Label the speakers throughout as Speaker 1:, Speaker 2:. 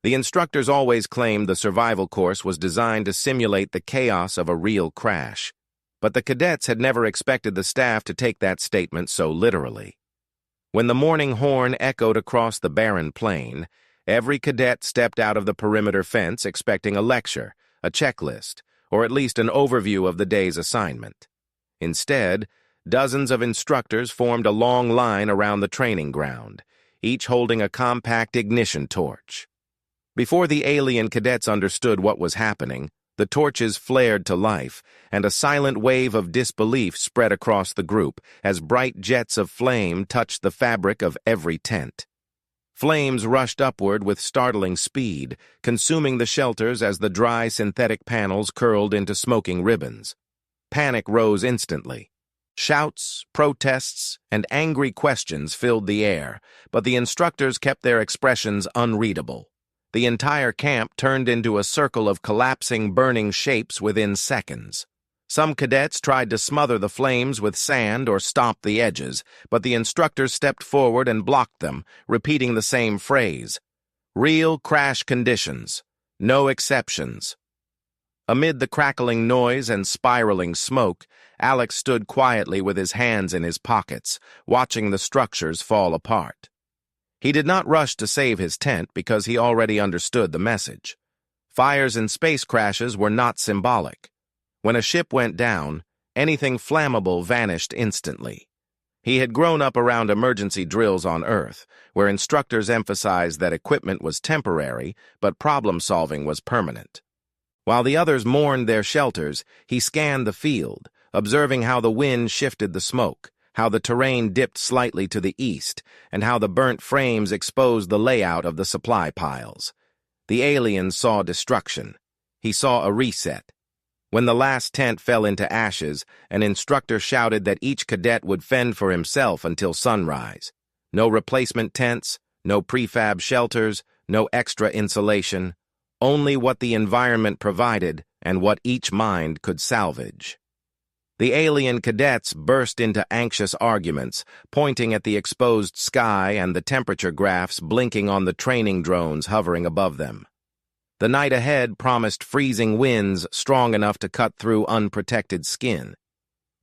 Speaker 1: The instructors always claimed the survival course was designed to simulate the chaos of a real crash, but the cadets had never expected the staff to take that statement so literally. When the morning horn echoed across the barren plain, every cadet stepped out of the perimeter fence expecting a lecture, a checklist, or at least an overview of the day's assignment. Instead, dozens of instructors formed a long line around the training ground, each holding a compact ignition torch. Before the alien cadets understood what was happening, the torches flared to life, and a silent wave of disbelief spread across the group as bright jets of flame touched the fabric of every tent. Flames rushed upward with startling speed, consuming the shelters as the dry synthetic panels curled into smoking ribbons. Panic rose instantly. Shouts, protests, and angry questions filled the air, but the instructors kept their expressions unreadable. The entire camp turned into a circle of collapsing, burning shapes within seconds. Some cadets tried to smother the flames with sand or stomp the edges, but the instructors stepped forward and blocked them, repeating the same phrase: "Real crash conditions. No exceptions." Amid the crackling noise and spiraling smoke, Alex stood quietly with his hands in his pockets, watching the structures fall apart. He did not rush to save his tent because he already understood the message. Fires and space crashes were not symbolic. When a ship went down, anything flammable vanished instantly. He had grown up around emergency drills on Earth, where instructors emphasized that equipment was temporary, but problem-solving was permanent. While the others mourned their shelters, he scanned the field, observing how the wind shifted the smoke, how the terrain dipped slightly to the east, and how the burnt frames exposed the layout of the supply piles. The alien saw destruction. He saw a reset. When the last tent fell into ashes, an instructor shouted that each cadet would fend for himself until sunrise. No replacement tents, no prefab shelters, no extra insulation, only what the environment provided and what each mind could salvage. The alien cadets burst into anxious arguments, pointing at the exposed sky and the temperature graphs blinking on the training drones hovering above them. The night ahead promised freezing winds strong enough to cut through unprotected skin.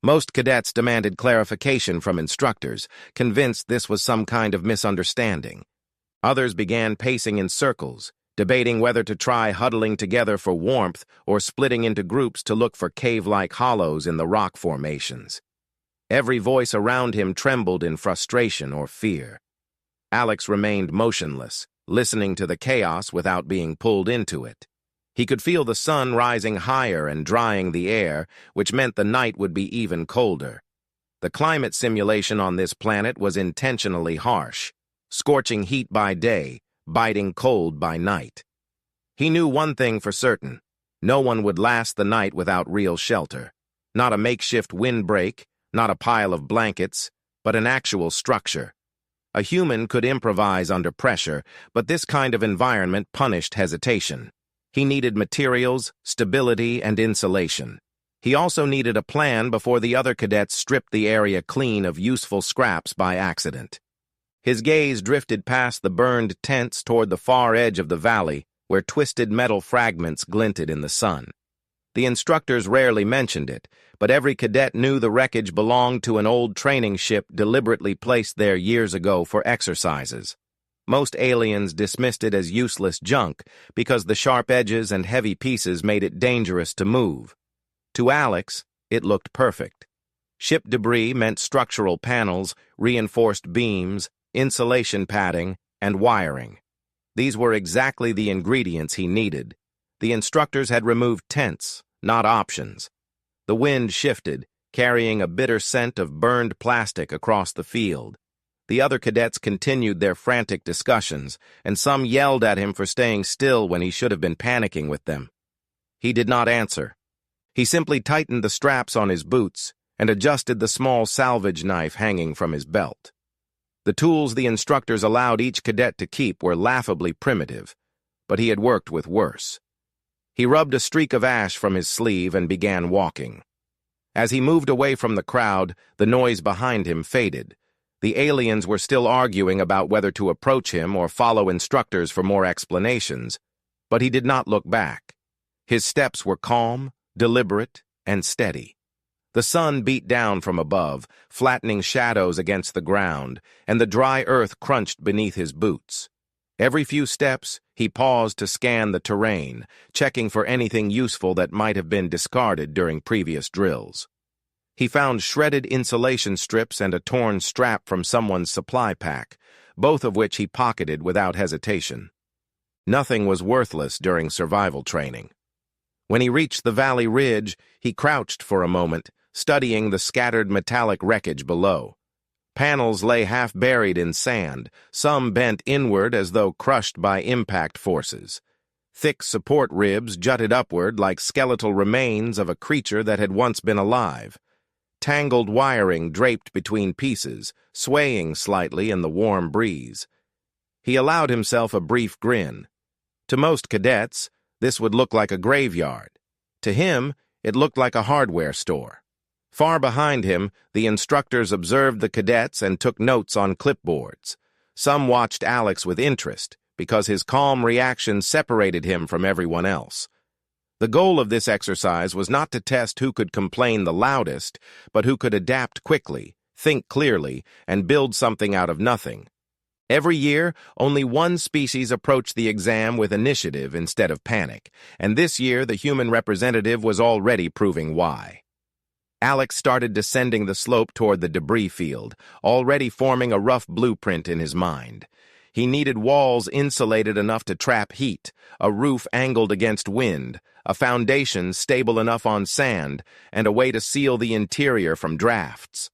Speaker 1: Most cadets demanded clarification from instructors, convinced this was some kind of misunderstanding. Others began pacing in circles, debating whether to try huddling together for warmth or splitting into groups to look for cave-like hollows in the rock formations. Every voice around him trembled in frustration or fear. Alex remained motionless, listening to the chaos without being pulled into it. He could feel the sun rising higher and drying the air, which meant the night would be even colder. The climate simulation on this planet was intentionally harsh, scorching heat by day, biting cold by night. He knew one thing for certain: no one would last the night without real shelter. Not a makeshift windbreak, not a pile of blankets, but an actual structure. A human could improvise under pressure, but this kind of environment punished hesitation. He needed materials, stability, and insulation. He also needed a plan before the other cadets stripped the area clean of useful scraps by accident. His gaze drifted past the burned tents toward the far edge of the valley, where twisted metal fragments glinted in the sun. The instructors rarely mentioned it, but every cadet knew the wreckage belonged to an old training ship deliberately placed there years ago for exercises. Most aliens dismissed it as useless junk because the sharp edges and heavy pieces made it dangerous to move. To Alex, it looked perfect. Ship debris meant structural panels, reinforced beams, insulation padding, and wiring. These were exactly the ingredients he needed. The instructors had removed tents, not options. The wind shifted, carrying a bitter scent of burned plastic across the field. The other cadets continued their frantic discussions, and some yelled at him for staying still when he should have been panicking with them. He did not answer. He simply tightened the straps on his boots and adjusted the small salvage knife hanging from his belt. The tools the instructors allowed each cadet to keep were laughably primitive, but he had worked with worse. He rubbed a streak of ash from his sleeve and began walking. As he moved away from the crowd, the noise behind him faded. The aliens were still arguing about whether to approach him or follow instructors for more explanations, but he did not look back. His steps were calm, deliberate, and steady. The sun beat down from above, flattening shadows against the ground, and the dry earth crunched beneath his boots. Every few steps, he paused to scan the terrain, checking for anything useful that might have been discarded during previous drills. He found shredded insulation strips and a torn strap from someone's supply pack, both of which he pocketed without hesitation. Nothing was worthless during survival training. When he reached the valley ridge, he crouched for a moment, studying the scattered metallic wreckage below. Panels lay half buried in sand, some bent inward as though crushed by impact forces. Thick support ribs jutted upward like skeletal remains of a creature that had once been alive. Tangled wiring draped between pieces, swaying slightly in the warm breeze. He allowed himself a brief grin. To most cadets, this would look like a graveyard. To him, it looked like a hardware store. Far behind him, the instructors observed the cadets and took notes on clipboards. Some watched Alex with interest, because his calm reaction separated him from everyone else. The goal of this exercise was not to test who could complain the loudest, but who could adapt quickly, think clearly, and build something out of nothing. Every year, only one species approached the exam with initiative instead of panic, and this year the human representative was already proving why. Alex started descending the slope toward the debris field, already forming a rough blueprint in his mind. He needed walls insulated enough to trap heat, a roof angled against wind, a foundation stable enough on sand, and a way to seal the interior from drafts.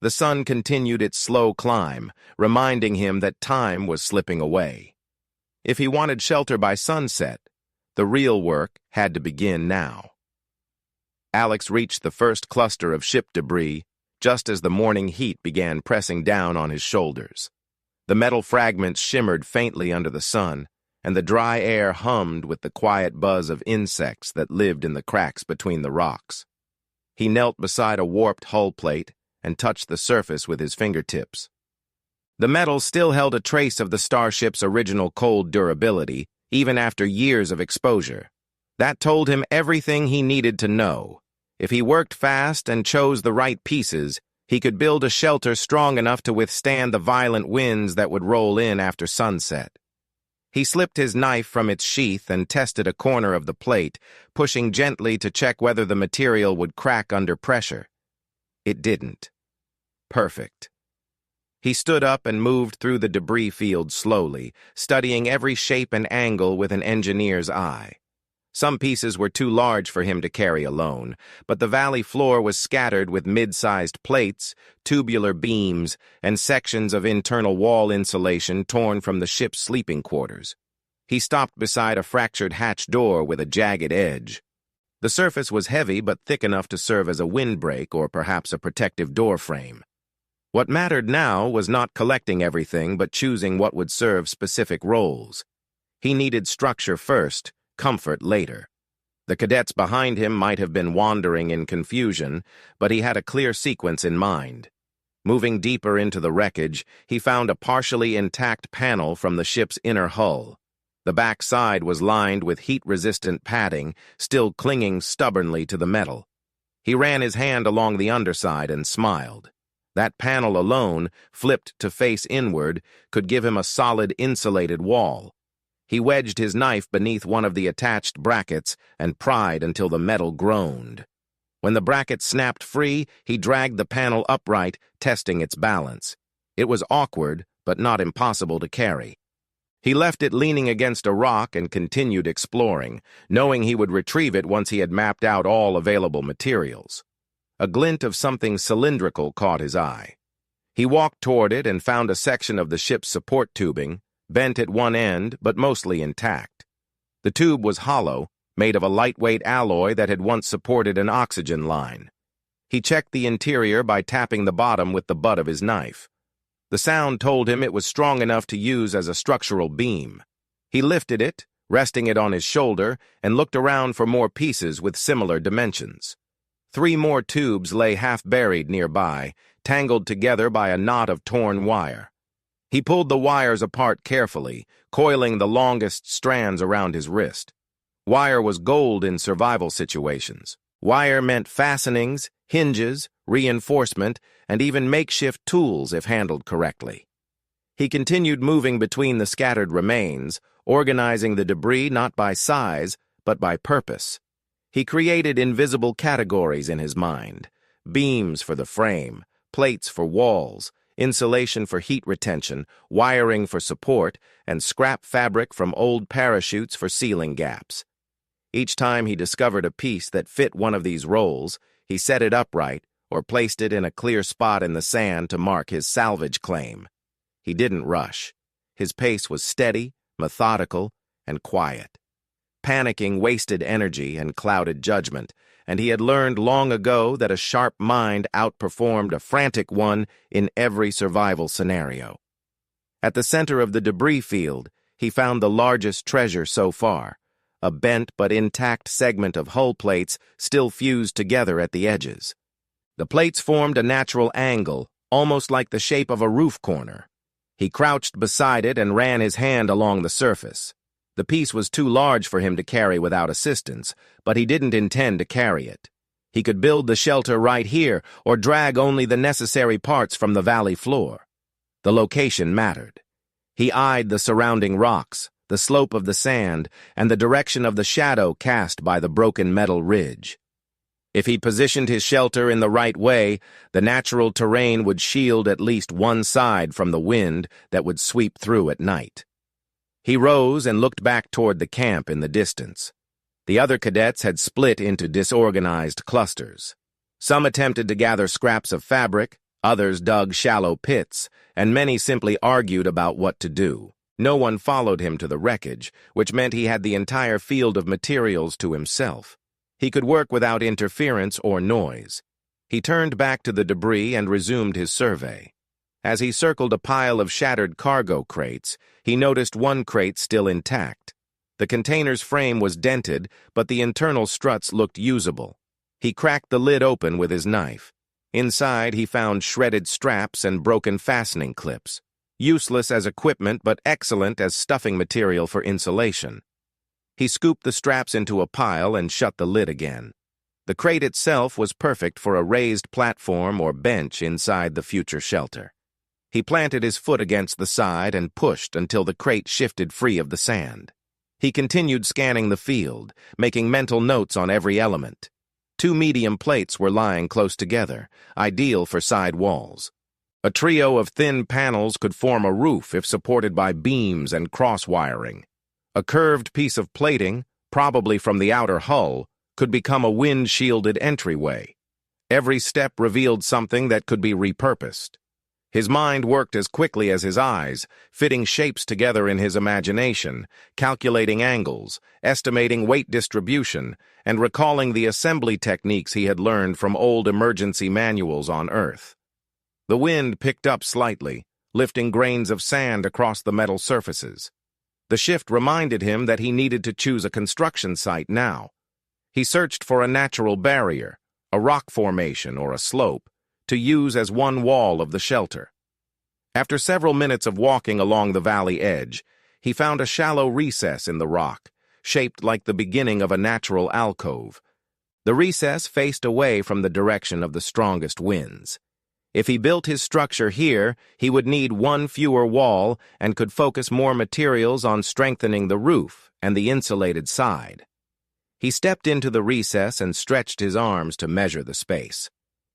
Speaker 1: The sun continued its slow climb, reminding him that time was slipping away. If he wanted shelter by sunset, the real work had to begin now. Alex reached the first cluster of ship debris just as the morning heat began pressing down on his shoulders. The metal fragments shimmered faintly under the sun, and the dry air hummed with the quiet buzz of insects that lived in the cracks between the rocks. He knelt beside a warped hull plate and touched the surface with his fingertips. The metal still held a trace of the starship's original cold durability, even after years of exposure. That told him everything he needed to know. If he worked fast and chose the right pieces, he could build a shelter strong enough to withstand the violent winds that would roll in after sunset. He slipped his knife from its sheath and tested a corner of the plate, pushing gently to check whether the material would crack under pressure. It didn't. Perfect. He stood up and moved through the debris field slowly, studying every shape and angle with an engineer's eye. Some pieces were too large for him to carry alone, but the valley floor was scattered with mid-sized plates, tubular beams, and sections of internal wall insulation torn from the ship's sleeping quarters. He stopped beside a fractured hatch door with a jagged edge. The surface was heavy but thick enough to serve as a windbreak or perhaps a protective door frame. What mattered now was not collecting everything but choosing what would serve specific roles. He needed structure first, comfort later. The cadets behind him might have been wandering in confusion, but he had a clear sequence in mind. Moving deeper into the wreckage, he found a partially intact panel from the ship's inner hull. The back side was lined with heat-resistant padding, still clinging stubbornly to the metal. He ran his hand along the underside and smiled. That panel alone, flipped to face inward, could give him a solid insulated wall. He wedged his knife beneath one of the attached brackets and pried until the metal groaned. When the bracket snapped free, he dragged the panel upright, testing its balance. It was awkward, but not impossible to carry. He left it leaning against a rock and continued exploring, knowing he would retrieve it once he had mapped out all available materials. A glint of something cylindrical caught his eye. He walked toward it and found a section of the ship's support tubing, bent at one end but mostly intact. The tube was hollow, made of a lightweight alloy that had once supported an oxygen line. He checked the interior by tapping the bottom with the butt of his knife. The sound told him it was strong enough to use as a structural beam. He lifted it, resting it on his shoulder, and looked around for more pieces with similar dimensions. 3 more tubes lay half-buried nearby, tangled together by a knot of torn wire. He pulled the wires apart carefully, coiling the longest strands around his wrist. Wire was gold in survival situations. Wire meant fastenings, hinges, reinforcement, and even makeshift tools if handled correctly. He continued moving between the scattered remains, organizing the debris not by size, but by purpose. He created invisible categories in his mind: beams for the frame, plates for walls, insulation for heat retention, wiring for support, and scrap fabric from old parachutes for ceiling gaps. Each time he discovered a piece that fit one of these roles, he set it upright or placed it in a clear spot in the sand to mark his salvage claim. He didn't rush. His pace was steady, methodical, and quiet. Panicking wasted energy and clouded judgment, and he had learned long ago that a sharp mind outperformed a frantic one in every survival scenario. At the center of the debris field, he found the largest treasure so far: a bent but intact segment of hull plates still fused together at the edges. The plates formed a natural angle, almost like the shape of a roof corner. He crouched beside it and ran his hand along the surface. The piece was too large for him to carry without assistance, but he didn't intend to carry it. He could build the shelter right here or drag only the necessary parts from the valley floor. The location mattered. He eyed the surrounding rocks, the slope of the sand, and the direction of the shadow cast by the broken metal ridge. If he positioned his shelter in the right way, the natural terrain would shield at least one side from the wind that would sweep through at night. He rose and looked back toward the camp in the distance. The other cadets had split into disorganized clusters. Some attempted to gather scraps of fabric, others dug shallow pits, and many simply argued about what to do. No one followed him to the wreckage, which meant he had the entire field of materials to himself. He could work without interference or noise. He turned back to the debris and resumed his survey. As he circled a pile of shattered cargo crates, he noticed one crate still intact. The container's frame was dented, but the internal struts looked usable. He cracked the lid open with his knife. Inside, he found shredded straps and broken fastening clips. Useless as equipment, but excellent as stuffing material for insulation. He scooped the straps into a pile and shut the lid again. The crate itself was perfect for a raised platform or bench inside the future shelter. He planted his foot against the side and pushed until the crate shifted free of the sand. He continued scanning the field, making mental notes on every element. 2 medium plates were lying close together, ideal for side walls. A trio of thin panels could form a roof if supported by beams and cross-wiring. A curved piece of plating, probably from the outer hull, could become a wind-shielded entryway. Every step revealed something that could be repurposed. His mind worked as quickly as his eyes, fitting shapes together in his imagination, calculating angles, estimating weight distribution, and recalling the assembly techniques he had learned from old emergency manuals on Earth. The wind picked up slightly, lifting grains of sand across the metal surfaces. The shift reminded him that he needed to choose a construction site now. He searched for a natural barrier, a rock formation or a slope, to use as one wall of the shelter. After several minutes of walking along the valley edge, he found a shallow recess in the rock, shaped like the beginning of a natural alcove. The recess faced away from the direction of the strongest winds. If he built his structure here, he would need one fewer wall and could focus more materials on strengthening the roof and the insulated side. He stepped into the recess and stretched his arms to measure the space.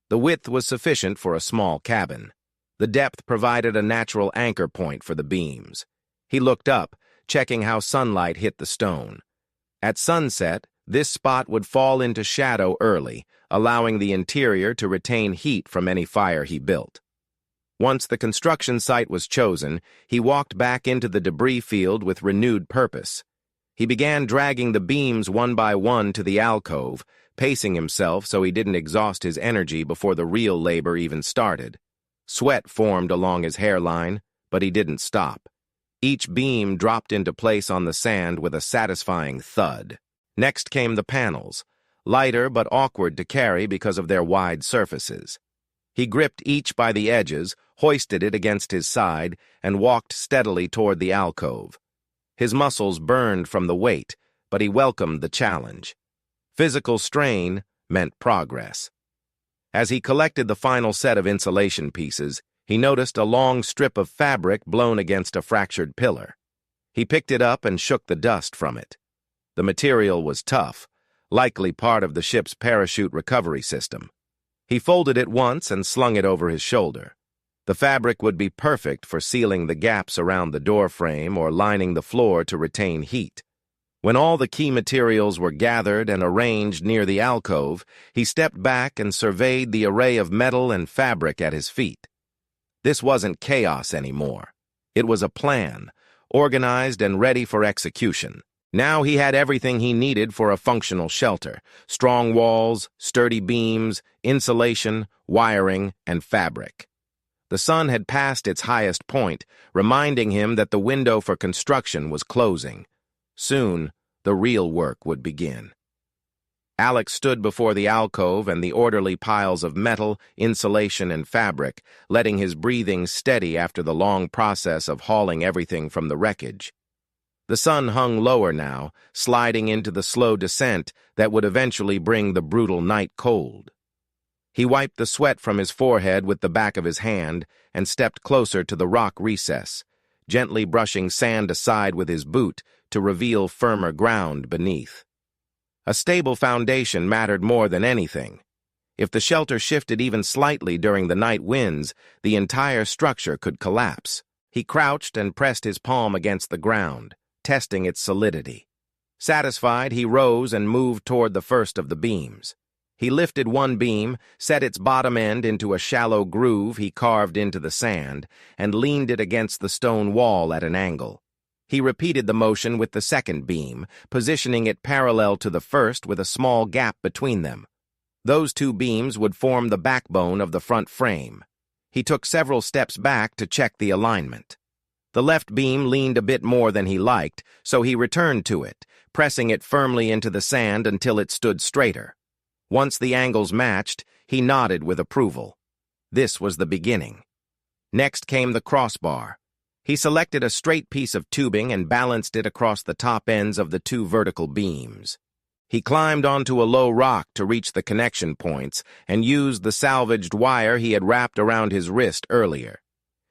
Speaker 1: The width was sufficient for a small cabin. The depth provided a natural anchor point for the beams. He looked up, checking how sunlight hit the stone. At sunset, this spot would fall into shadow early, allowing the interior to retain heat from any fire he built. Once the construction site was chosen, he walked back into the debris field with renewed purpose. He began dragging the beams one by one to the alcove, pacing himself so he didn't exhaust his energy before the real labor even started. Sweat formed along his hairline, but he didn't stop. Each beam dropped into place on the sand with a satisfying thud. Next came the panels, lighter but awkward to carry because of their wide surfaces. He gripped each by the edges, hoisted it against his side, and walked steadily toward the alcove. His muscles burned from the weight, but he welcomed the challenge. Physical strain meant progress. As he collected the final set of insulation pieces, he noticed a long strip of fabric blown against a fractured pillar. He picked it up and shook the dust from it. The material was tough, likely part of the ship's parachute recovery system. He folded it once and slung it over his shoulder. The fabric would be perfect for sealing the gaps around the door frame or lining the floor to retain heat. When all the key materials were gathered and arranged near the alcove, he stepped back and surveyed the array of metal and fabric at his feet. This wasn't chaos anymore. It was a plan, organized and ready for execution. Now he had everything he needed for a functional shelter: strong walls, sturdy beams, insulation, wiring, and fabric. The sun had passed its highest point, reminding him that the window for construction was closing. Soon, the real work would begin. Alex stood before the alcove and the orderly piles of metal, insulation, and fabric, letting his breathing steady after the long process of hauling everything from the wreckage. The sun hung lower now, sliding into the slow descent that would eventually bring the brutal night cold. He wiped the sweat from his forehead with the back of his hand and stepped closer to the rock recess, gently brushing sand aside with his boot to reveal firmer ground beneath. A stable foundation mattered more than anything. If the shelter shifted even slightly during the night winds, the entire structure could collapse. He crouched and pressed his palm against the ground, testing its solidity. Satisfied, he rose and moved toward the first of the beams. He lifted one beam, set its bottom end into a shallow groove he carved into the sand, and leaned it against the stone wall at an angle. He repeated the motion with the second beam, positioning it parallel to the first with a small gap between them. Those two beams would form the backbone of the front frame. He took several steps back to check the alignment. The left beam leaned a bit more than he liked, so he returned to it, pressing it firmly into the sand until it stood straighter. Once the angles matched, he nodded with approval. This was the beginning. Next came the crossbar. He selected a straight piece of tubing and balanced it across the top ends of the two vertical beams. He climbed onto a low rock to reach the connection points and used the salvaged wire he had wrapped around his wrist earlier.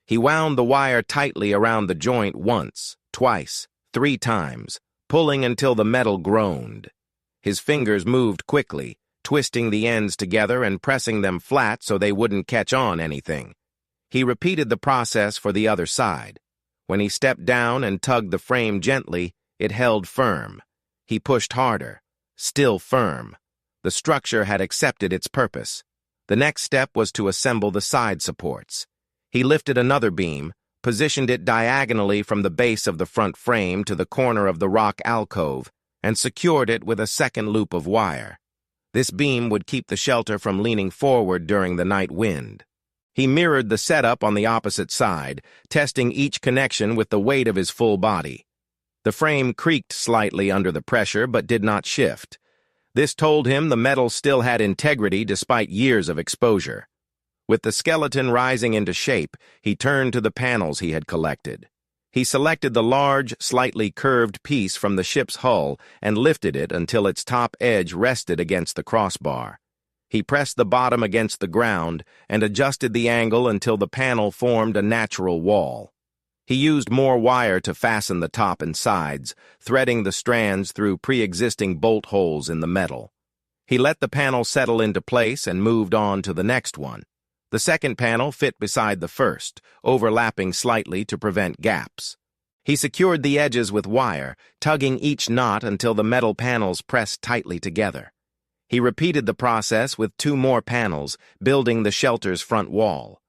Speaker 1: He wound the wire tightly around the joint once, twice, 3 times, pulling until the metal groaned. His fingers moved quickly, twisting the ends together and pressing them flat so they wouldn't catch on anything. He repeated the process for the other side. When he stepped down and tugged the frame gently, it held firm. He pushed harder, still firm. The structure had accepted its purpose. The next step was to assemble the side supports. He lifted another beam, positioned it diagonally from the base of the front frame to the corner of the rock alcove, and secured it with a second loop of wire. This beam would keep the shelter from leaning forward during the night wind. He mirrored the setup on the opposite side, testing each connection with the weight of his full body. The frame creaked slightly under the pressure but did not shift. This told him the metal still had integrity despite years of exposure. With the skeleton rising into shape, he turned to the panels he had collected. He selected the large, slightly curved piece from the ship's hull and lifted it until its top edge rested against the crossbar. He pressed the bottom against the ground and adjusted the angle until the panel formed a natural wall. He used more wire to fasten the top and sides, threading the strands through pre-existing bolt holes in the metal. He let the panel settle into place and moved on to the next one. The second panel fit beside the first, overlapping slightly to prevent gaps. He secured the edges with wire, tugging each knot until the metal panels pressed tightly together. He repeated the process with 2 more panels, building the shelter's front wall.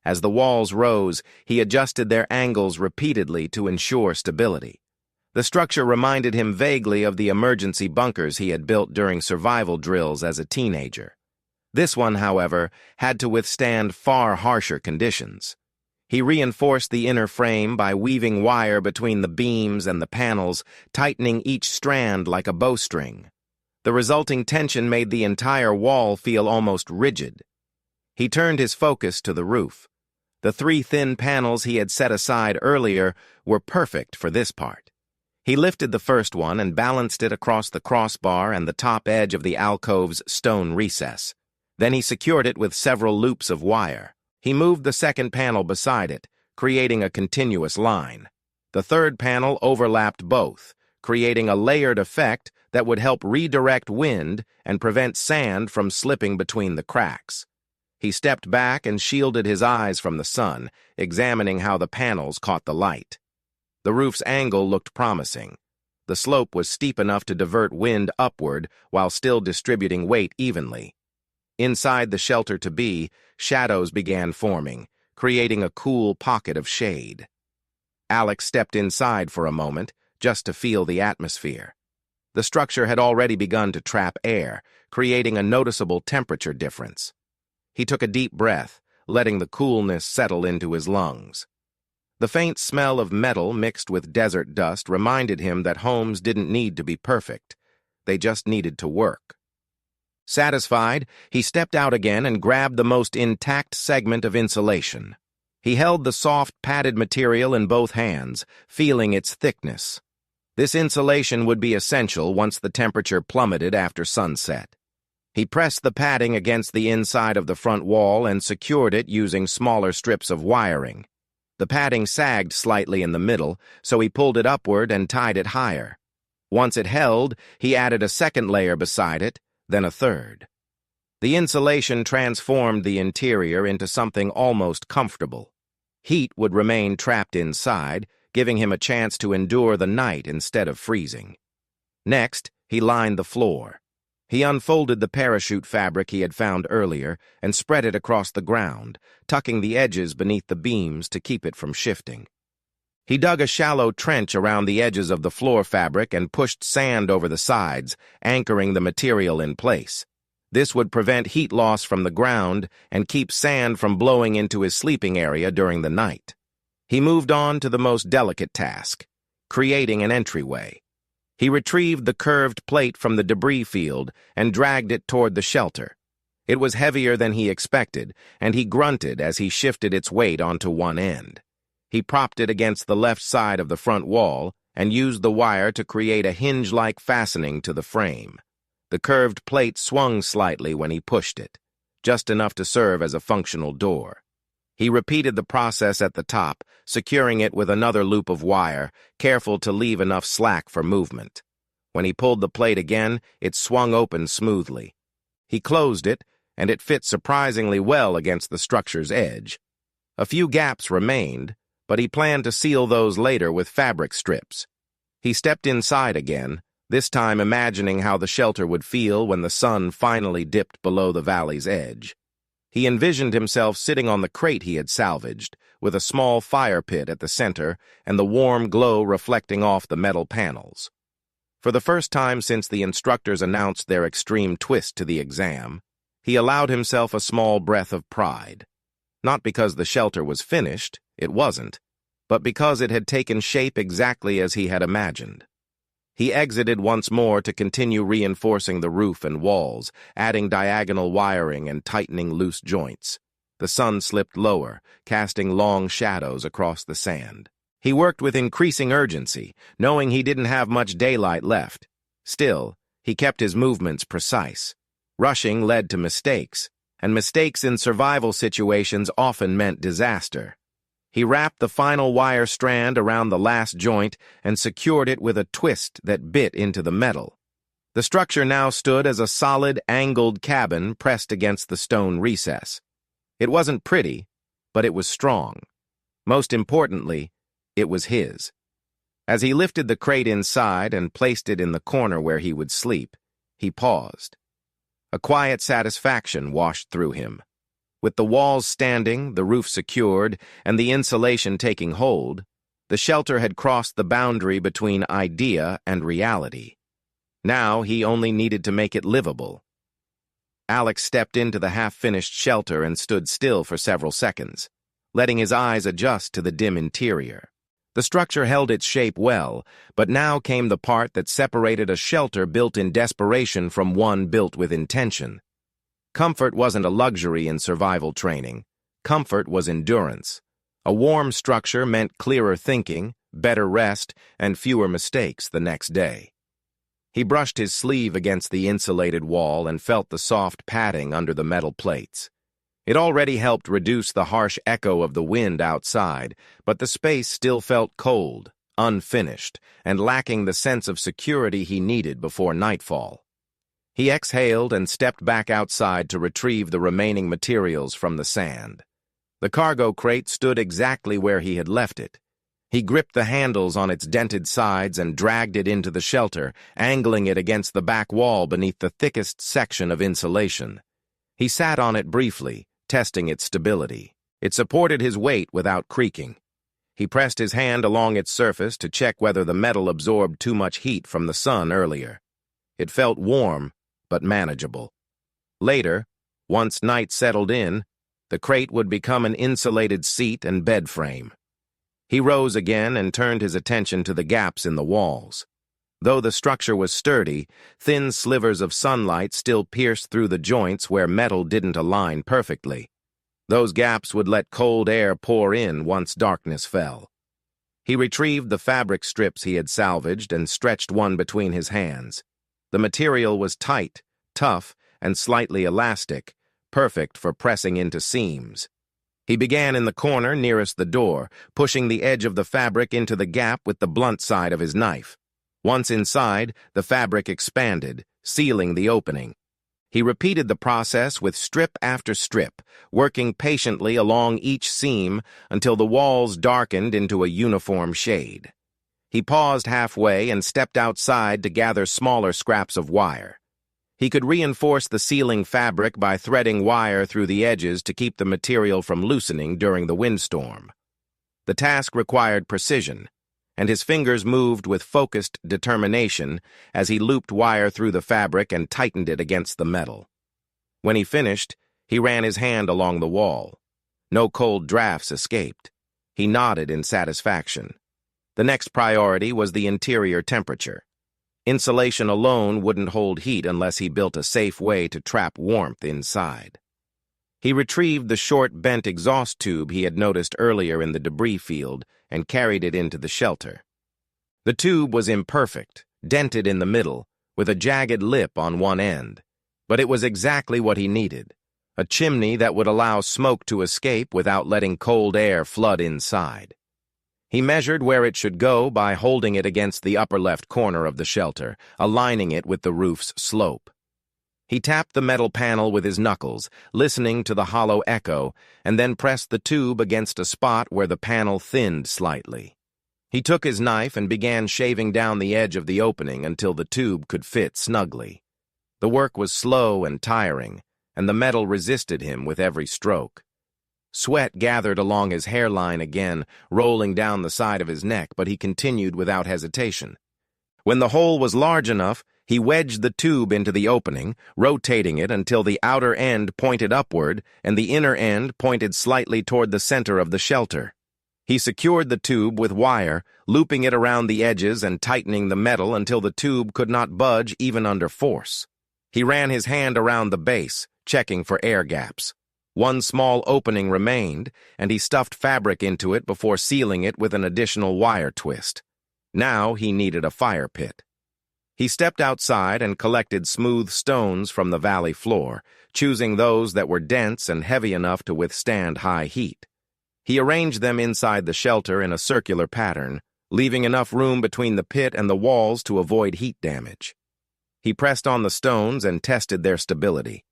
Speaker 1: As the walls rose, he adjusted their angles repeatedly to ensure stability. The structure reminded him vaguely of the emergency bunkers he had built during survival drills as a teenager. This one, however, had to withstand far harsher conditions. He reinforced the inner frame by weaving wire between the beams and the panels, tightening each strand like a bowstring. The resulting tension made the entire wall feel almost rigid. He turned his focus to the roof. The 3 thin panels he had set aside earlier were perfect for this part. He lifted the first one and balanced it across the crossbar and the top edge of the alcove's stone recess. Then he secured it with several loops of wire. He moved the second panel beside it, creating a continuous line. The third panel overlapped both, creating a layered effect that would help redirect wind and prevent sand from slipping between the cracks. He stepped back and shielded his eyes from the sun, examining how the panels caught the light. The roof's angle looked promising. The slope was steep enough to divert wind upward while still distributing weight evenly. Inside the shelter-to-be, shadows began forming, creating a cool pocket of shade. Alex stepped inside for a moment, just to feel the atmosphere. The structure had already begun to trap air, creating a noticeable temperature difference. He took a deep breath, letting the coolness settle into his lungs. The faint smell of metal mixed with desert dust reminded him that homes didn't need to be perfect. They just needed to work. Satisfied, he stepped out again and grabbed the most intact segment of insulation. He held the soft, padded material in both hands, feeling its thickness. This insulation would be essential once the temperature plummeted after sunset. He pressed the padding against the inside of the front wall and secured it using smaller strips of wiring. The padding sagged slightly in the middle, so he pulled it upward and tied it higher. Once it held, he added a second layer beside it, then a third. The insulation transformed the interior into something almost comfortable. Heat would remain trapped inside, giving him a chance to endure the night instead of freezing. Next, he lined the floor. He unfolded the parachute fabric he had found earlier and spread it across the ground, tucking the edges beneath the beams to keep it from shifting. He dug a shallow trench around the edges of the floor fabric and pushed sand over the sides, anchoring the material in place. This would prevent heat loss from the ground and keep sand from blowing into his sleeping area during the night. He moved on to the most delicate task, creating an entryway. He retrieved the curved plate from the debris field and dragged it toward the shelter. It was heavier than he expected, and he grunted as he shifted its weight onto one end. He propped it against the left side of the front wall and used the wire to create a hinge-like fastening to the frame. The curved plate swung slightly when he pushed it, just enough to serve as a functional door. He repeated the process at the top, securing it with another loop of wire, careful to leave enough slack for movement. When he pulled the plate again, it swung open smoothly. He closed it, and it fit surprisingly well against the structure's edge. A few gaps remained, but he planned to seal those later with fabric strips. He stepped inside again, this time imagining how the shelter would feel when the sun finally dipped below the valley's edge. He envisioned himself sitting on the crate he had salvaged, with a small fire pit at the center and the warm glow reflecting off the metal panels. For the first time since the instructors announced their extreme twist to the exam, he allowed himself a small breath of pride. Not because the shelter was finished, it wasn't, but because it had taken shape exactly as he had imagined. He exited once more to continue reinforcing the roof and walls, adding diagonal wiring and tightening loose joints. The sun slipped lower, casting long shadows across the sand. He worked with increasing urgency, knowing he didn't have much daylight left. Still, he kept his movements precise. Rushing led to mistakes, and mistakes in survival situations often meant disaster. He wrapped the final wire strand around the last joint and secured it with a twist that bit into the metal. The structure now stood as a solid, angled cabin pressed against the stone recess. It wasn't pretty, but it was strong. Most importantly, it was his. As he lifted the crate inside and placed it in the corner where he would sleep, he paused. A quiet satisfaction washed through him. With the walls standing, the roof secured, and the insulation taking hold, the shelter had crossed the boundary between idea and reality. Now he only needed to make it livable. Alex stepped into the half-finished shelter and stood still for several seconds, letting his eyes adjust to the dim interior. The structure held its shape well, but now came the part that separated a shelter built in desperation from one built with intention. Comfort wasn't a luxury in survival training. Comfort was endurance. A warm structure meant clearer thinking, better rest, and fewer mistakes the next day. He brushed his sleeve against the insulated wall and felt the soft padding under the metal plates. It already helped reduce the harsh echo of the wind outside, but the space still felt cold, unfinished, and lacking the sense of security he needed before nightfall. He exhaled and stepped back outside to retrieve the remaining materials from the sand. The cargo crate stood exactly where he had left it. He gripped the handles on its dented sides and dragged it into the shelter, angling it against the back wall beneath the thickest section of insulation. He sat on it briefly, testing its stability. It supported his weight without creaking. He pressed his hand along its surface to check whether the metal absorbed too much heat from the sun earlier. It felt warm, but manageable. Later, once night settled in, the crate would become an insulated seat and bed frame. He rose again and turned his attention to the gaps in the walls. Though the structure was sturdy, thin slivers of sunlight still pierced through the joints where metal didn't align perfectly. Those gaps would let cold air pour in once darkness fell. He retrieved the fabric strips he had salvaged and stretched one between his hands. The material was tight, tough, and slightly elastic, perfect for pressing into seams. He began in the corner nearest the door, pushing the edge of the fabric into the gap with the blunt side of his knife. Once inside, the fabric expanded, sealing the opening. He repeated the process with strip after strip, working patiently along each seam until the walls darkened into a uniform shade. He paused halfway and stepped outside to gather smaller scraps of wire. He could reinforce the sealing fabric by threading wire through the edges to keep the material from loosening during the windstorm. The task required precision, and his fingers moved with focused determination as he looped wire through the fabric and tightened it against the metal. When he finished, he ran his hand along the wall. No cold drafts escaped. He nodded in satisfaction. The next priority was the interior temperature. Insulation alone wouldn't hold heat unless he built a safe way to trap warmth inside. He retrieved the short, bent exhaust tube he had noticed earlier in the debris field and carried it into the shelter. The tube was imperfect, dented in the middle, with a jagged lip on one end, but it was exactly what he needed, a chimney that would allow smoke to escape without letting cold air flood inside. He measured where it should go by holding it against the upper left corner of the shelter, aligning it with the roof's slope. He tapped the metal panel with his knuckles, listening to the hollow echo, and then pressed the tube against a spot where the panel thinned slightly. He took his knife and began shaving down the edge of the opening until the tube could fit snugly. The work was slow and tiring, and the metal resisted him with every stroke. Sweat gathered along his hairline again, rolling down the side of his neck, but he continued without hesitation. When the hole was large enough, he wedged the tube into the opening, rotating it until the outer end pointed upward and the inner end pointed slightly toward the center of the shelter. He secured the tube with wire, looping it around the edges and tightening the metal until the tube could not budge even under force. He ran his hand around the base, checking for air gaps. One small opening remained, and he stuffed fabric into it before sealing it with an additional wire twist. Now he needed a fire pit. He stepped outside and collected smooth stones from the valley floor, choosing those that were dense and heavy enough to withstand high heat. He arranged them inside the shelter in a circular pattern, leaving enough room between the pit and the walls to avoid heat damage. He pressed on the stones and tested their stability.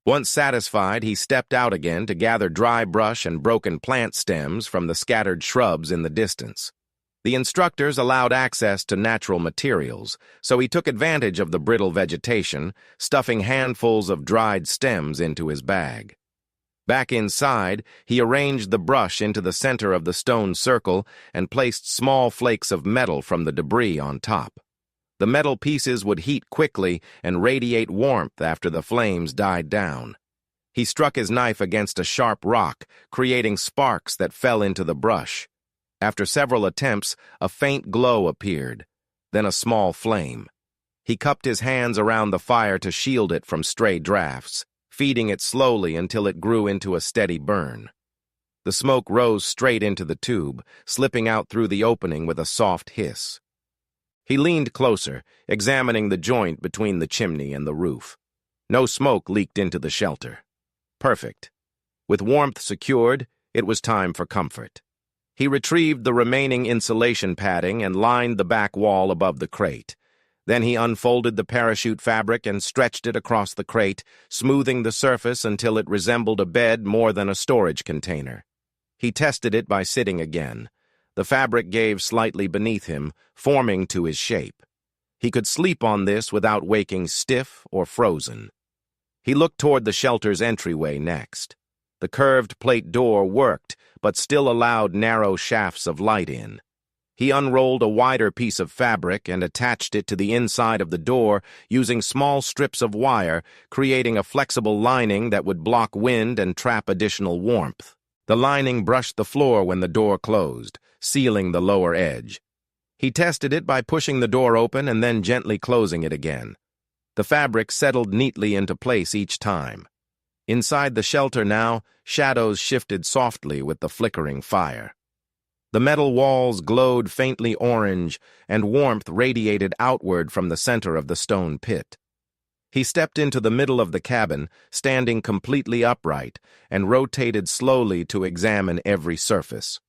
Speaker 1: Once satisfied, he stepped out again to gather dry brush and broken plant stems from the scattered shrubs in the distance. The instructors allowed access to natural materials, so he took advantage of the brittle vegetation, stuffing handfuls of dried stems into his bag. Back inside, he arranged the brush into the center of the stone circle and placed small flakes of metal from the debris on top. The metal pieces would heat quickly and radiate warmth after the flames died down. He struck his knife against a sharp rock, creating sparks that fell into the brush. After several attempts, a faint glow appeared, then a small flame. He cupped his hands around the fire to shield it from stray drafts, feeding it slowly until it grew into a steady burn. The smoke rose straight into the tube, slipping out through the opening with a soft hiss. He leaned closer, examining the joint between the chimney and the roof. No smoke leaked into the shelter. Perfect. With warmth secured, it was time for comfort. He retrieved the remaining insulation padding and lined the back wall above the crate. Then he unfolded the parachute fabric and stretched it across the crate, smoothing the surface until it resembled a bed more than a storage container. He tested it by sitting again. The fabric gave slightly beneath him, forming to his shape. He could sleep on this without waking stiff or frozen. He looked toward the shelter's entryway next. The curved plate door worked, but still allowed narrow shafts of light in. He unrolled a wider piece of fabric and attached it to the inside of the door using small strips of wire, creating a flexible lining that would block wind and trap additional warmth. The lining brushed the floor when the door closed, sealing the lower edge. He tested it by pushing the door open and then gently closing it again. The fabric settled neatly into place each time. Inside the shelter now, shadows shifted softly with the flickering fire. The metal walls glowed faintly orange, and warmth radiated outward from the center of the stone pit. He stepped into the middle of the cabin, standing completely upright, and rotated slowly to examine every surface.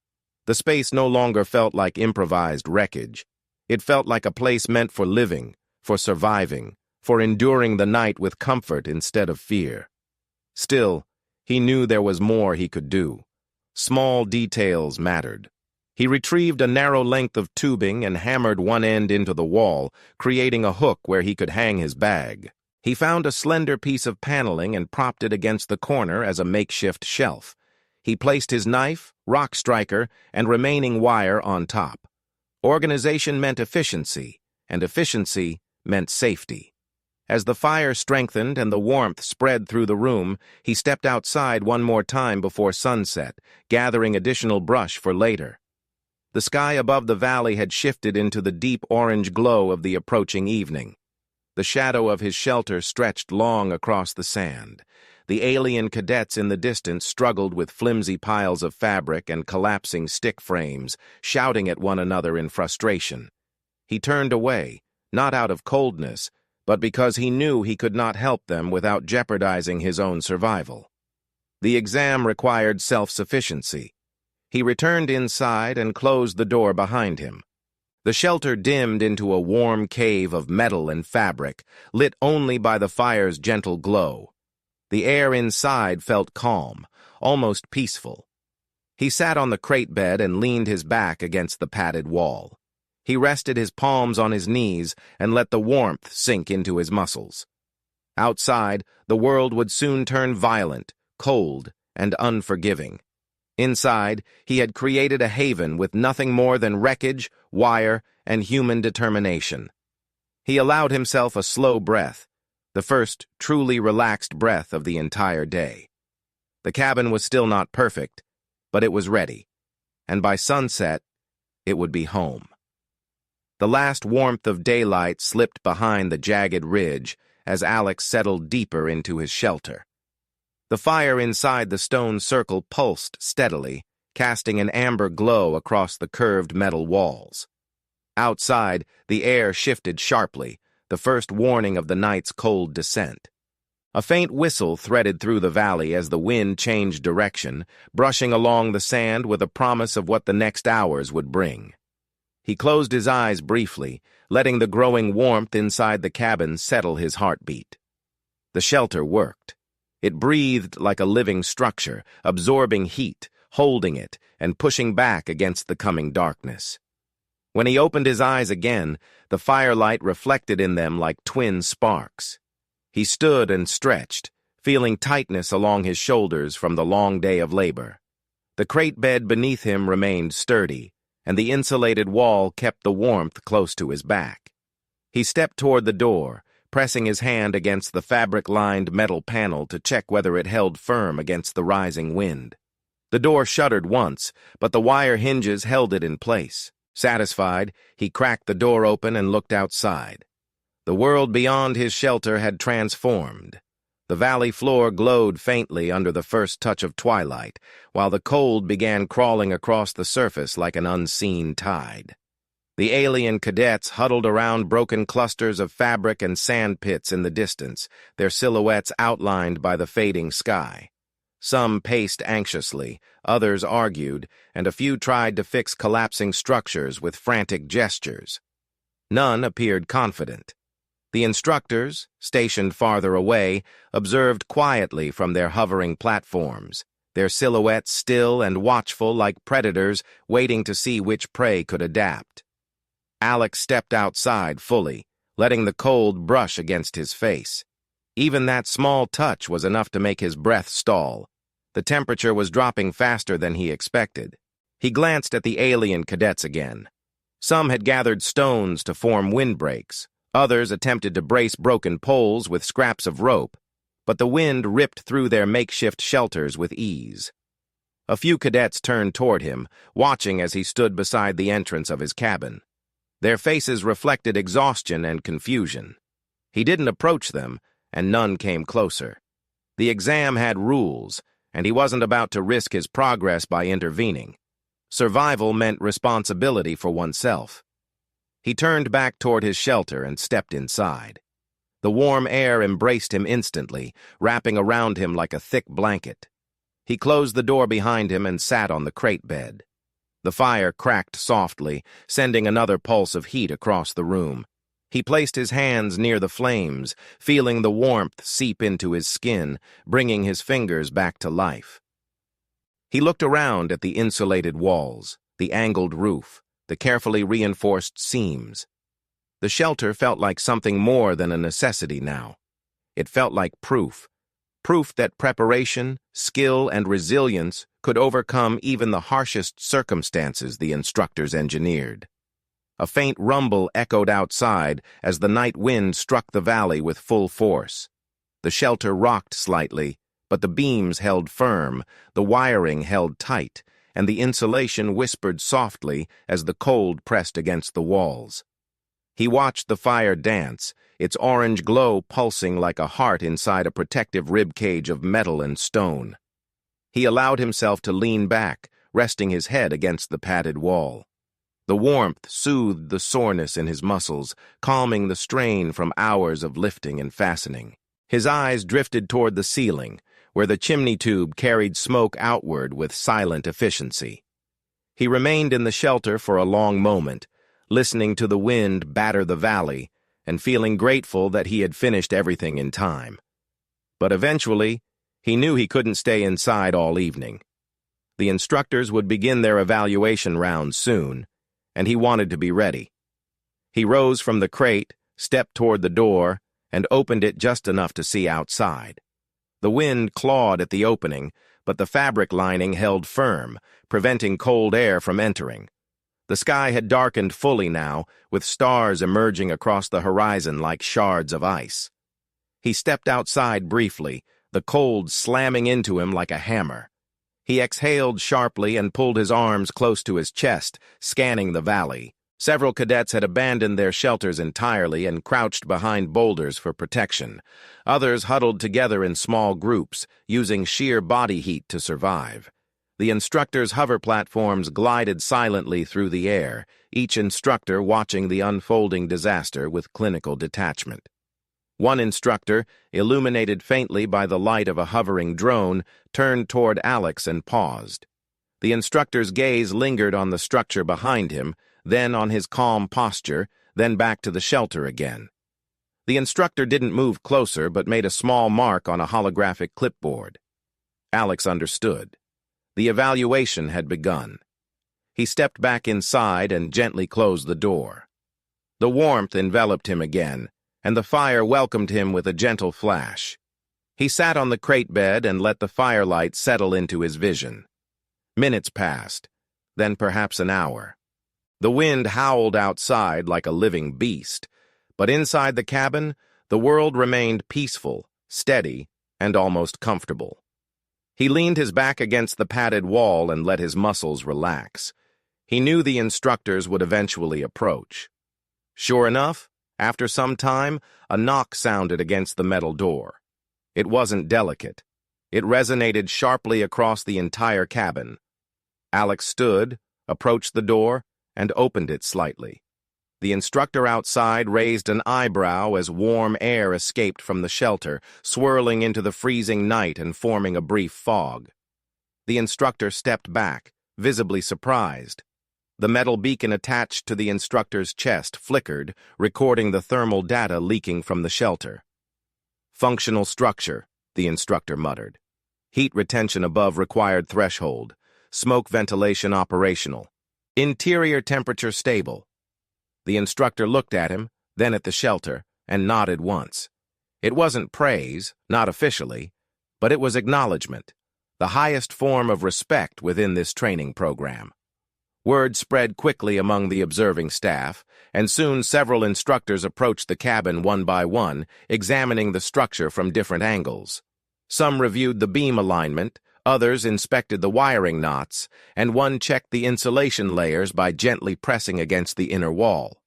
Speaker 1: The space no longer felt like improvised wreckage. It felt like a place meant for living, for surviving, for enduring the night with comfort instead of fear. Still, he knew there was more he could do. Small details mattered. He retrieved a narrow length of tubing and hammered one end into the wall, creating a hook where he could hang his bag. He found a slender piece of paneling and propped it against the corner as a makeshift shelf. He placed his knife, rock striker, and remaining wire on top. Organization meant efficiency, and efficiency meant safety. As the fire strengthened and the warmth spread through the room, he stepped outside one more time before sunset, gathering additional brush for later. The sky above the valley had shifted into the deep orange glow of the approaching evening. The shadow of his shelter stretched long across the sand. The alien cadets in the distance struggled with flimsy piles of fabric and collapsing stick frames, shouting at one another in frustration. He turned away, not out of coldness, but because he knew he could not help them without jeopardizing his own survival. The exam required self-sufficiency. He returned inside and closed the door behind him. The shelter dimmed into a warm cave of metal and fabric, lit only by the fire's gentle glow. The air inside felt calm, almost peaceful. He sat on the crate bed and leaned his back against the padded wall. He rested his palms on his knees and let the warmth sink into his muscles. Outside, the world would soon turn violent, cold, and unforgiving. Inside, he had created a haven with nothing more than wreckage, wire, and human determination. He allowed himself a slow breath, the first truly relaxed breath of the entire day. The cabin was still not perfect, but it was ready, and by sunset, it would be home. The last warmth of daylight slipped behind the jagged ridge as Alex settled deeper into his shelter. The fire inside the stone circle pulsed steadily, casting an amber glow across the curved metal walls. Outside, the air shifted sharply, the first warning of the night's cold descent. A faint whistle threaded through the valley as the wind changed direction, brushing along the sand with a promise of what the next hours would bring. He closed his eyes briefly, letting the growing warmth inside the cabin settle his heartbeat. The shelter worked. It breathed like a living structure, absorbing heat, holding it, and pushing back against the coming darkness. When he opened his eyes again, the firelight reflected in them like twin sparks. He stood and stretched, feeling tightness along his shoulders from the long day of labor. The crate bed beneath him remained sturdy, and the insulated wall kept the warmth close to his back. He stepped toward the door, pressing his hand against the fabric-lined metal panel to check whether it held firm against the rising wind. The door shuddered once, but the wire hinges held it in place. Satisfied, he cracked the door open and looked outside. The world beyond his shelter had transformed. The valley floor glowed faintly under the first touch of twilight, while the cold began crawling across the surface like an unseen tide. The alien cadets huddled around broken clusters of fabric and sand pits in the distance, their silhouettes outlined by the fading sky. Some paced anxiously, others argued, and a few tried to fix collapsing structures with frantic gestures. None appeared confident. The instructors, stationed farther away, observed quietly from their hovering platforms, their silhouettes still and watchful like predators waiting to see which prey could adapt. Alex stepped outside fully, letting the cold brush against his face. Even that small touch was enough to make his breath stall. The temperature was dropping faster than he expected. He glanced at the alien cadets again. Some had gathered stones to form windbreaks. Others attempted to brace broken poles with scraps of rope, but the wind ripped through their makeshift shelters with ease. A few cadets turned toward him, watching as he stood beside the entrance of his cabin. Their faces reflected exhaustion and confusion. He didn't approach them, and none came closer. The exam had rules, and he wasn't about to risk his progress by intervening. Survival meant responsibility for oneself. He turned back toward his shelter and stepped inside. The warm air embraced him instantly, wrapping around him like a thick blanket. He closed the door behind him and sat on the crate bed. The fire cracked softly, sending another pulse of heat across the room. He placed his hands near the flames, feeling the warmth seep into his skin, bringing his fingers back to life. He looked around at the insulated walls, the angled roof, the carefully reinforced seams. The shelter felt like something more than a necessity now. It felt like proof that preparation, skill, and resilience could overcome even the harshest circumstances the instructors engineered. A faint rumble echoed outside as the night wind struck the valley with full force. The shelter rocked slightly, but the beams held firm, the wiring held tight, and the insulation whispered softly as the cold pressed against the walls. He watched the fire dance, its orange glow pulsing like a heart inside a protective ribcage of metal and stone. He allowed himself to lean back, resting his head against the padded wall. The warmth soothed the soreness in his muscles, calming the strain from hours of lifting and fastening. His eyes drifted toward the ceiling, where the chimney tube carried smoke outward with silent efficiency. He remained in the shelter for a long moment, listening to the wind batter the valley and feeling grateful that he had finished everything in time. But eventually, he knew he couldn't stay inside all evening. The instructors would begin their evaluation round soon, and he wanted to be ready. He rose from the crate, stepped toward the door, and opened it just enough to see outside. The wind clawed at the opening, but the fabric lining held firm, preventing cold air from entering. The sky had darkened fully now, with stars emerging across the horizon like shards of ice. He stepped outside briefly, the cold slamming into him like a hammer. He exhaled sharply and pulled his arms close to his chest, scanning the valley. Several cadets had abandoned their shelters entirely and crouched behind boulders for protection. Others huddled together in small groups, using sheer body heat to survive. The instructors' hover platforms glided silently through the air, each instructor watching the unfolding disaster with clinical detachment. One instructor, illuminated faintly by the light of a hovering drone, turned toward Alex and paused. The instructor's gaze lingered on the structure behind him, then on his calm posture, then back to the shelter again. The instructor didn't move closer but made a small mark on a holographic clipboard. Alex understood. The evaluation had begun. He stepped back inside and gently closed the door. The warmth enveloped him again, and the fire welcomed him with a gentle flash. He sat on the crate bed and let the firelight settle into his vision. Minutes passed, then perhaps an hour. The wind howled outside like a living beast, but inside the cabin, the world remained peaceful, steady, and almost comfortable. He leaned his back against the padded wall and let his muscles relax. He knew the instructors would eventually approach. Sure enough, after some time, a knock sounded against the metal door. It wasn't delicate. It resonated sharply across the entire cabin. Alex stood, approached the door, and opened it slightly. The instructor outside raised an eyebrow as warm air escaped from the shelter, swirling into the freezing night and forming a brief fog. The instructor stepped back, visibly surprised. The metal beacon attached to the instructor's chest flickered, recording the thermal data leaking from the shelter. "Functional structure," the instructor muttered. "Heat retention above required threshold. Smoke ventilation operational. Interior temperature stable." The instructor looked at him, then at the shelter, and nodded once. It wasn't praise, not officially, but it was acknowledgement, the highest form of respect within this training program. Word spread quickly among the observing staff, and soon several instructors approached the cabin one by one, examining the structure from different angles. Some reviewed the beam alignment, others inspected the wiring knots, and one checked the insulation layers by gently pressing against the inner wall.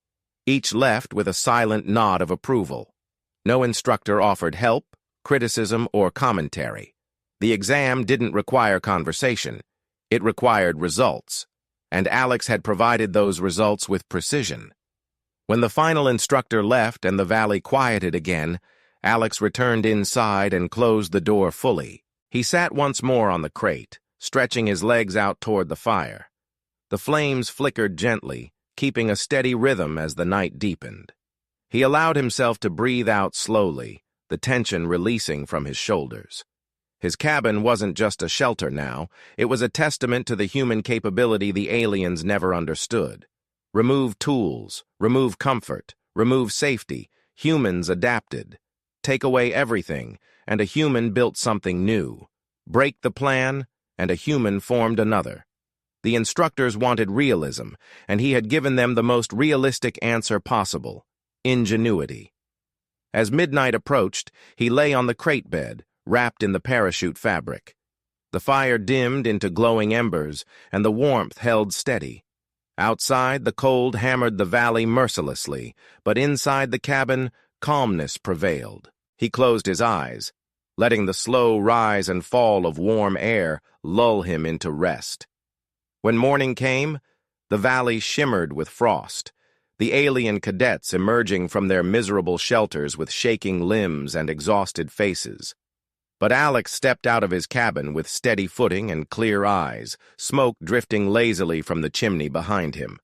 Speaker 1: Each left with a silent nod of approval. No instructor offered help, criticism, or commentary. The exam didn't require conversation. It required results, and Alex had provided those results with precision. When the final instructor left and the valley quieted again, Alex returned inside and closed the door fully. He sat once more on the crate, stretching his legs out toward the fire. The flames flickered gently, keeping a steady rhythm as the night deepened. He allowed himself to breathe out slowly, the tension releasing from his shoulders. His cabin wasn't just a shelter now, it was a testament to the human capability the aliens never understood. Remove tools, remove comfort, remove safety, humans adapted. Take away everything, and a human built something new. Break the plan, and a human formed another. The instructors wanted realism, and he had given them the most realistic answer possible: ingenuity. As midnight approached, he lay on the crate bed, wrapped in the parachute fabric. The fire dimmed into glowing embers, and the warmth held steady. Outside, the cold hammered the valley mercilessly, but inside the cabin, calmness prevailed. He closed his eyes, letting the slow rise and fall of warm air lull him into rest. When morning came, the valley shimmered with frost, the alien cadets emerging from their miserable shelters with shaking limbs and exhausted faces. But Alex stepped out of his cabin with steady footing and clear eyes, smoke drifting lazily from the chimney behind him.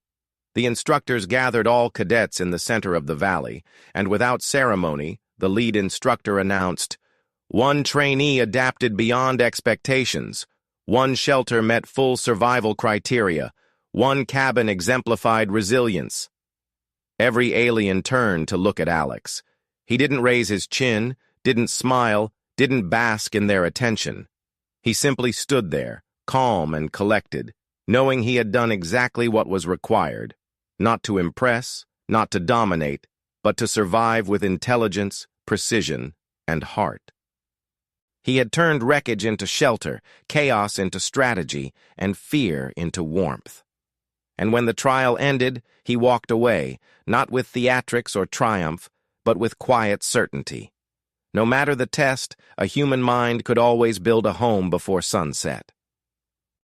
Speaker 1: The instructors gathered all cadets in the center of the valley, and without ceremony, the lead instructor announced, "One trainee adapted beyond expectations. One shelter met full survival criteria. One cabin exemplified resilience." Every alien turned to look at Alex. He didn't raise his chin, didn't smile, didn't bask in their attention. He simply stood there, calm and collected, knowing he had done exactly what was required, not to impress, not to dominate, but to survive with intelligence, precision, and heart. He had turned wreckage into shelter, chaos into strategy, and fear into warmth. And when the trial ended, he walked away, not with theatrics or triumph, but with quiet certainty. No matter the test, a human mind could always build a home before sunset.